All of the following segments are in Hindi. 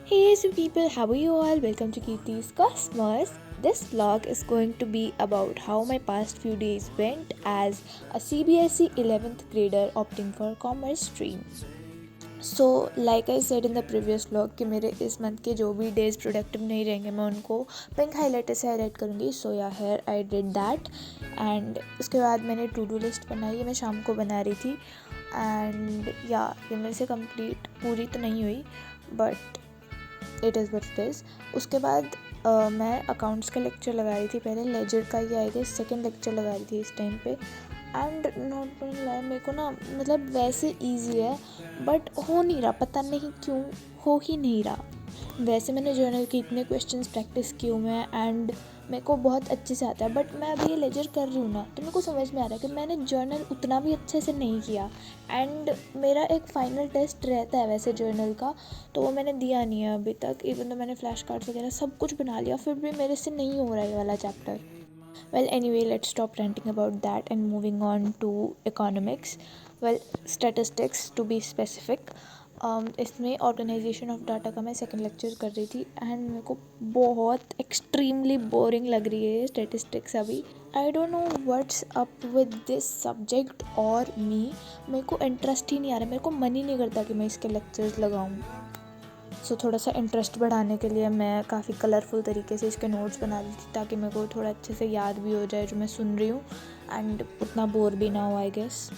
Hey so people, how are you all? Welcome to Kirti's Cosmos. This vlog is going to be about how my past few days went as a CBSE 11th grader opting for commerce stream. So like I said in the previous vlog कि मेरे इस मंथ के जो भी डेज प्रोडक्टिव नहीं रहेंगे मैं उनको पिंक हाईलाइटर से हाईलाइट करूँगी. सो या here I did that and उसके बाद मैंने टू डू लिस्ट बनाई. ये मैं शाम को बना रही थी एंड या ये मेरे से कंप्लीट पूरी तो नहीं हुई but it is what it is. उसके बाद मैं अकाउंट्स का लेक्चर लगा रही थी. पहले लेजर का ही आई गेस सेकेंड लेक्चर लगा रही थी इस टाइम पे. एंड नॉट मेरे को ना मतलब वैसे इजी है बट हो नहीं रहा, पता नहीं क्यों हो ही नहीं रहा. वैसे मैंने जर्नल के इतने क्वेश्चंस प्रैक्टिस किए हुए हैं एंड मेरे को बहुत अच्छे से आता है बट मैं अभी ये लेजर कर रही हूँ ना तो मेरे को समझ में आ रहा है कि मैंने जर्नल उतना भी अच्छे से नहीं किया. एंड मेरा एक फ़ाइनल टेस्ट रहता है वैसे जर्नल का, तो वो मैंने दिया नहीं है अभी तक. इवन तो मैंने फ्लैश कार्ड्स वगैरह सब कुछ बना लिया फिर भी मेरे से नहीं हो रहा है ये वाला chapter. Well, anyway, let's stop ranting about that and moving on to economics. Well, statistics to be specific. इसमें ऑर्गेनाइजेशन ऑफ डाटा का मैं सेकंड लेक्चर कर रही थी एंड मेरे को बहुत एक्सट्रीमली बोरिंग लग रही है स्टैटिस्टिक्स अभी. I don't know what's up with this subject और मी. मेरे को इंटरेस्ट ही नहीं आ रहा, मेरे को मन ही नहीं करता कि मैं इसके लेक्चर्स लगाऊँ. सो थोड़ा सा इंटरेस्ट बढ़ाने के लिए मैं काफ़ी कलरफुल तरीके से इसके नोट्स बना ली थी ताकि मेरे को थोड़ा अच्छे से याद भी हो जाए जो मैं सुन रही हूँ एंड उतना बोर भी ना हो I guess.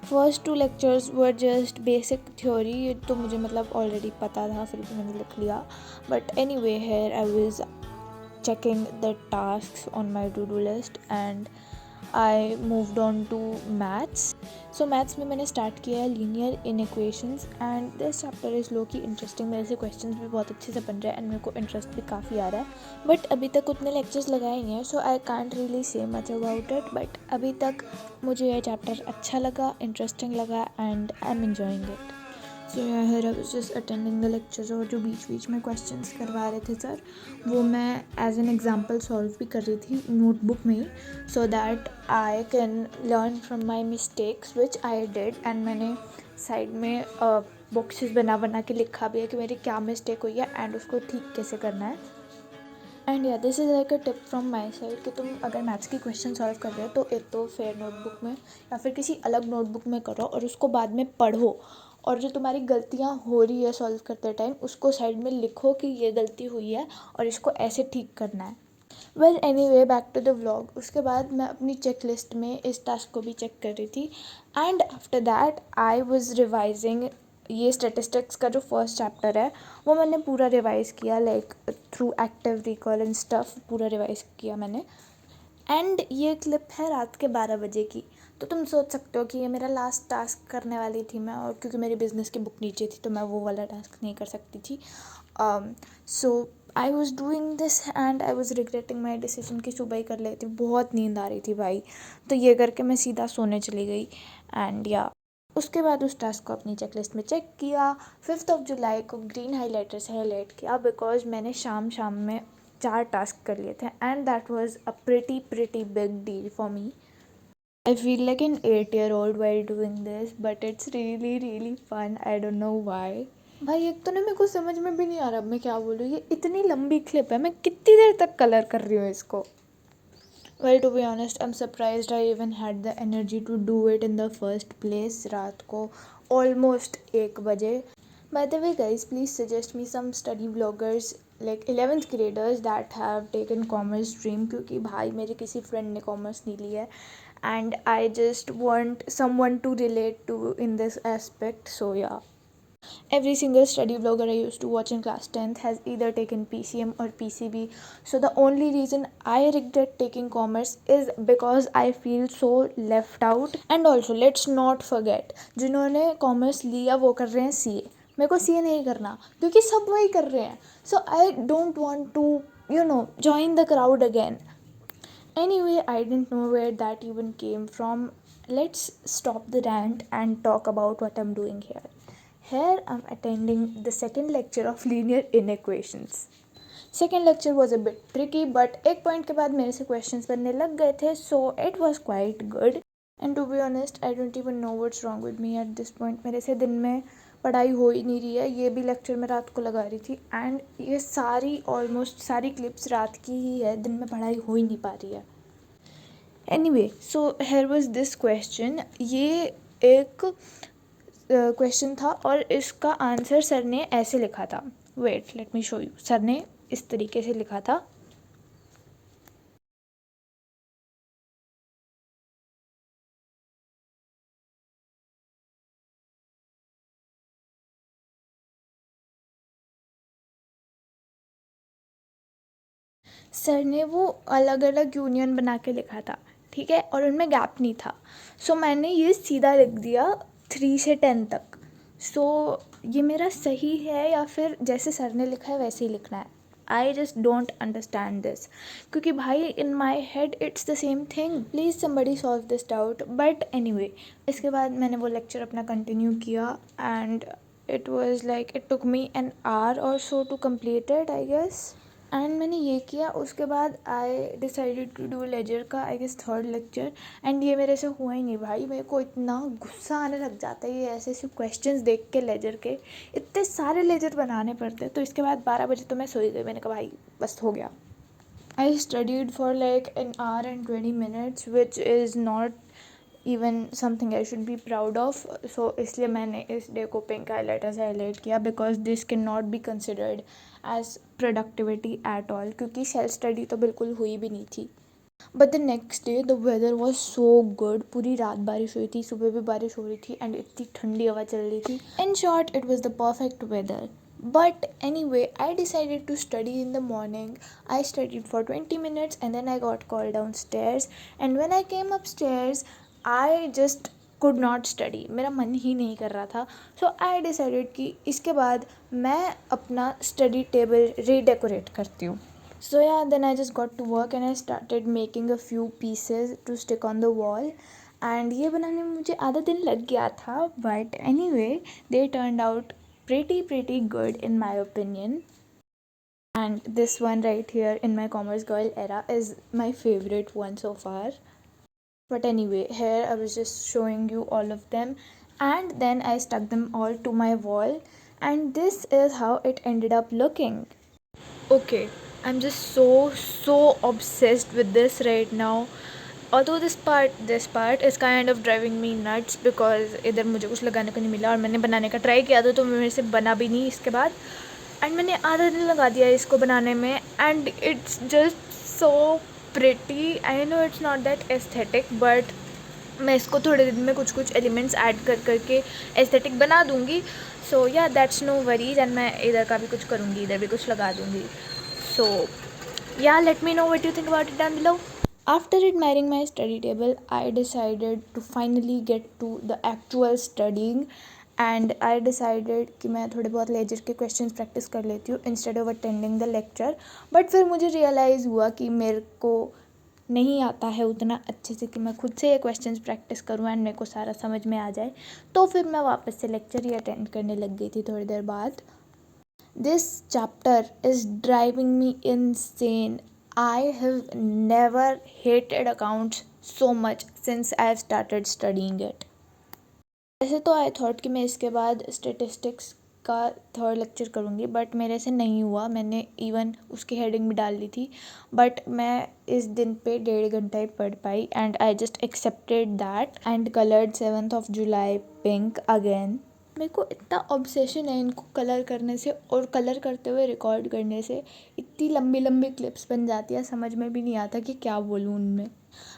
First two lectures were just basic theory. ये तो मुझे मतलब ऑलरेडी पता था फिर भी मैंने लिख लिया. But anyway here I was checking the tasks on my to do list and I moved on to maths. So maths में मैंने स्टार्ट किया है linear inequations and this chapter is lowkey interesting. मेरे से क्वेश्चंस भी बहुत अच्छे से बन रहे हैं एंड मेरे को इंटरेस्ट भी काफ़ी आ रहा है बट अभी तक उतने लेक्चर्स लगाए नहीं हैं so I can't really say much about it. But अभी तक मुझे यह चैप्टर अच्छा लगा, इंटरेस्टिंग लगा and I am enjoying it. So here I was just attending the lectures और जो बीच बीच में क्वेश्चंस करवा रहे थे सर वो मैं एज एन एग्जांपल सॉल्व भी कर रही थी नोटबुक में ही so that I can learn from my mistakes which I did. And मैंने साइड में बॉक्सेस बना के लिखा भी है कि मेरी क्या मिस्टेक हुई है एंड उसको ठीक कैसे करना है. एंड या this is like a tip from my side कि तुम अगर मैथ्स की क्वेश्चन सॉल्व कर रहे हो तो एक तो फेयर नोटबुक में या फिर किसी अलग नोटबुक में करो और उसको बाद में पढ़ो और जो तुम्हारी गलतियाँ हो रही है सॉल्व करते टाइम उसको साइड में लिखो कि ये गलती हुई है और इसको ऐसे ठीक करना है. Well anyway back to the vlog. उसके बाद मैं अपनी चेक लिस्ट में इस टास्क को भी चेक कर रही थी and after that I was revising. ये स्टैटिस्टिक्स का जो फर्स्ट चैप्टर है वो मैंने पूरा रिवाइज़ किया like through active recall and stuff पूरा रिवाइज़ किया मैंने. एंड ये क्लिप है रात के 12 बजे की. तो तुम सोच सकते हो कि ये मेरा लास्ट टास्क करने वाली थी मैं और क्योंकि मेरी बिज़नेस की बुक नीचे थी तो मैं वो वाला टास्क नहीं कर सकती थी. So I was doing this and I was regretting my decision कि सुबह ही कर लेती. बहुत नींद आ रही थी भाई तो ये करके मैं सीधा सोने चली गई. एंड या उसके बाद उस टास्क को अपनी चेकलिस्ट में चेक किया. 5 जुलाई को ग्रीन हाईलाइटर से हाईलाइट किया बिकॉज मैंने शाम में 4 टास्क कर लिए थे and that was a pretty big deal for me. I feel like an 8-year-old while doing this but it's really fun. I don't know why. भाई एक तो ना मेरे को समझ में भी नहीं आ रहा मैं क्या बोलूँ. ये इतनी लंबी क्लिप है, मैं कितनी देर तक कलर कर रही हूँ इसको. Well, to be honest, I'm surprised I even had the energy to do it in the first place. रात को almost 1 बजे. By the way guys, please suggest me some study vloggers like 11th graders that have taken commerce stream क्योंकि भाई मेरे किसी friend ने commerce नहीं ली है and I just want someone to relate to in this aspect. So yeah. Every single study vlogger I used to watch in class 10th has either taken PCM or PCB. So the only reason I regret taking commerce is because I feel so left out. And also let's not forget जिन्होंने commerce लिया वो कर रहे हैं CA. मेरे को CA नहीं करना क्योंकि सब वही कर रहे हैं. So I don't want to join the crowd again. Anyway, I didn't know where that even came from. Let's stop the rant and talk about what I'm doing here. Here I'm attending the second lecture of linear inequations. Second lecture was a bit tricky but एक point के बाद मेरे से questions बनने लग गए थे so it was quite good. And to be honest, I don't even know what's wrong with me at this point. मेरे से दिन में पढ़ाई हो ही नहीं रही है। ये भी लेक्चर मैं रात को लगा रही थी एंड ये सारी ऑलमोस्ट सारी क्लिप्स रात की ही है, दिन में पढ़ाई हो ही नहीं पा रही है। Anyway, so here was this question. ये एक क्वेश्चन था और इसका आंसर सर ने ऐसे लिखा था। Wait, let me show you. Sir ने इस तरीके से लिखा था। सर ने वो अलग अलग यूनियन बना के लिखा था, ठीक है, और उनमें गैप नहीं था। सो मैंने ये सीधा लिख दिया 3 से 10 तक। सो ये मेरा सही है या फिर जैसे सर ने लिखा है वैसे ही लिखना है? I just don't understand this, क्योंकि भाई in my head it's the same thing. Please somebody solve this doubt. But anyway, इसके बाद मैंने वो लेक्चर अपना कंटिन्यू किया and it was like it took me an hour or so to complete it, I guess. And मैंने ये किया। उसके बाद I decided to do ledger का I guess 3rd lecture. And ये मेरे से हुआ ही नहीं भाई। मेरे को इतना गुस्सा आने लग जाता है ये ऐसे ऐसे क्वेश्चंस देख के। लेजर के इतने सारे लेजर बनाने पड़ते हैं। तो इसके बाद 12 बजे तो मैं सोई गई। मैंने कहा भाई बस हो गया। I studied for like an hour and 20 minutes which is not even something I should be proud of. So इसलिए मैंने इस डे को पिंक हाईलाइटर से हाईलाइट किया because this can not be considered as productivity at all, क्योंकि सेल्फ स्टडी तो बिल्कुल हुई भी नहीं थी। But the next day the weather was so good. पूरी रात बारिश हुई थी, सुबह भी बारिश हो रही थी एंड इतनी ठंडी हवा चल रही थी। In short it was the perfect weather. But anyway, I decided to study in the morning. I studied for 20 minutes and then I got called downstairs. And when I came upstairs, I just could not study. मेरा मन ही नहीं कर रहा था. So I decided कि इसके बाद मैं अपना study table redecorate करती हूँ. So yeah, then I just got to work and I started making a few pieces to stick on the wall. And ये बनाने में मुझे आधा दिन लग गया था. But anyway, they turned out pretty good in my opinion. And this one right here in my Commerce Girl era is my favorite one so far. But anyway, here I was just showing you all of them and then I stuck them all to my wall and this is how it ended up looking. Okay, I'm just so obsessed with this right now. Although this part is kind of driving me nuts because इधर मुझे कुछ लगाने को नहीं मिला और मैंने बनाने का ट्राई किया था तो मेरे से बना भी नहीं इसके बाद। एंड मैंने आधा दिन लगा दिया इसको बनाने में and it's just so pretty. I know it's not that aesthetic but मैं इसको थोड़े दिन में कुछ एलिमेंट्स ऐड करके एस्थेटिक बना दूँगी. सो या दैट्स नो वरीज. एंड मैं इधर का भी कुछ करूँगी, इधर भी कुछ लगा दूँगी. सो या let me know what you think about it down below. After admiring my study table, I decided to finally get to the actual studying and I decided कि मैं थोड़े बहुत लेजर के questions practice कर लेती हूँ instead of attending the lecture. But फिर मुझे realize हुआ कि मेरे को नहीं आता है उतना अच्छे से कि मैं खुद से ये questions practice करूँ and मेरे को सारा समझ में आ जाए. तो फिर मैं वापस से lecture ही attend करने लग गई थी थोड़ी देर बाद. This chapter is driving me insane. I have never hated accounts so much since I have started studying it. वैसे तो आई थॉट कि मैं इसके बाद स्टेटिस्टिक्स का 3rd लेक्चर करूँगी बट मेरे से नहीं हुआ. मैंने इवन उसकी हेडिंग भी डाल ली थी बट मैं इस दिन पे 1.5 घंटा ही पढ़ पाई and I just accepted that and coloured 7th of July pink again. मेरे को इतना ऑब्सेशन है इनको कलर करने से और कलर करते हुए रिकॉर्ड करने से. इतनी लंबी क्लिप्स बन जाती है, समझ में भी नहीं आता कि क्या बोलूँ उनमें.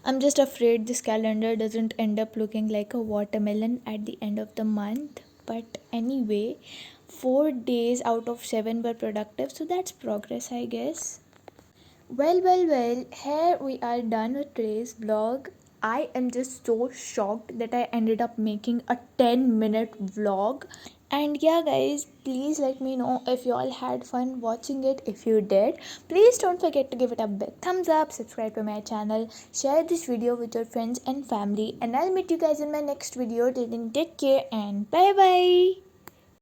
I'm just afraid this calendar doesn't end up looking like a watermelon at the end of the month. But anyway, 4 days out of 7 were productive, so that's progress, I guess. Well, here we are done with today's vlog. I am just so shocked that I ended up making a 10-minute vlog. And yeah guys, please let me know if you all had fun watching it. If you did, please don't forget to give it a big thumbs up, subscribe to my channel, share this video with your friends and family, and I'll meet you guys in my next video. Till then, take care and bye bye.